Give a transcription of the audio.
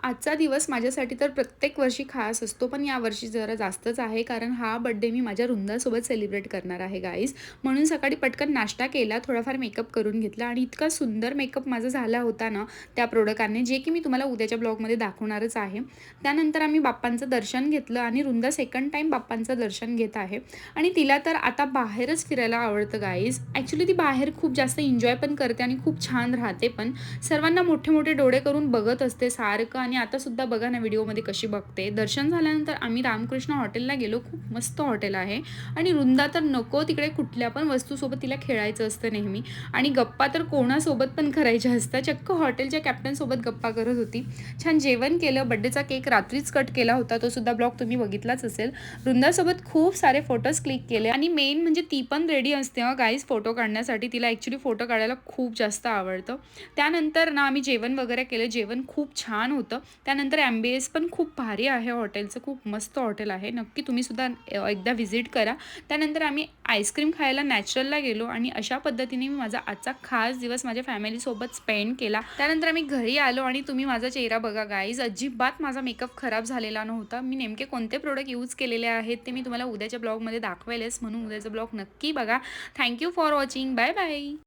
आजचा दिवस माझ्यासाठी तर प्रत्येक वर्षी खास असतो, पण यावर्षी जरा जास्तच आहे, कारण हा बर्थडे मी माझ्या वृंदासोबत सेलिब्रेट करणार आहे गाईज. म्हणून सकाळी पटकन नाश्ता केला, थोडाफार मेकअप करून घेतला आणि इतका सुंदर मेकअप माझा झाला होता ना त्या प्रोडक्टने, जे की मी तुम्हाला उद्याच्या ब्लॉगमध्ये दाखवणारच आहे. त्यानंतर आम्ही बाप्पांचं दर्शन घेतलं आणि वृंदा सेकंड टाईम बाप्पांचं दर्शन घेत आहे. आणि तिला तर आता बाहेरच फिरायला आवडतं गाईज. ॲक्च्युली ती बाहेर खूप जास्त एन्जॉय पण करते आणि खूप छान राहते पण. सर्वांना मोठे मोठे डोळे करून बघत असते सारखं, आणि आतासुद्धा बघा ना व्हिडिओमध्ये कशी बघते. दर्शन झाल्यानंतर आम्ही रामकृष्ण हॉटेलला गेलो. खूप मस्त हॉटेल आहे आणि वृंदा तर नको तिकडे कुठल्या पण वस्तूसोबत तिला खेळायचं असतं नेहमी, आणि गप्पा तर कोणासोबत पण करायच्या असतात. चक्क हॉटेलच्या कॅप्टनसोबत गप्पा करत होती. छान जेवण केलं. बड्डेचा केक रात्रीच कट केला होता, तो सुद्धा ब्लॉग तुम्ही बघितलाच असेल. वृंदासोबत खूप सारे फोटोज क्लिक केले आणि मेन म्हणजे ती पण रेडी असते गाईज फोटो काढण्यासाठी. तिला ॲक्च्युली फोटो काढायला खूप जास्त आवडतं. त्यानंतर ना आम्ही जेवण वगैरे केलं. जेवण खूप छान होतं. त्यानंतर ॲम्बियन्स पण खूप भारी आहे हॉटेलचं. खूप मस्त हॉटेल आहे. नक्की तुम्ही सुद्धा एकदा व्हिजिट करा. त्यानंतर आम्ही आईस्क्रीम खायला नॅचरलला गेलो आणि अशा पद्धतीने मी माझा आजचा खास दिवस माझ्या फॅमिलीसोबत स्पेंड केला. त्यानंतर आम्ही घरी आलो आणि तुम्ही माझा चेहरा बघा गाईज, अजिबात माझा मेकअप खराब झालेला नव्हता. मी नेमके कोणते प्रोडक्ट यूज केलेले आहेत ते मी तुम्हाला उद्याच्या ब्लॉगमध्ये दाखवेलच, म्हणून उद्याचा ब्लॉग नक्की बघा. Thank you for watching. Bye bye.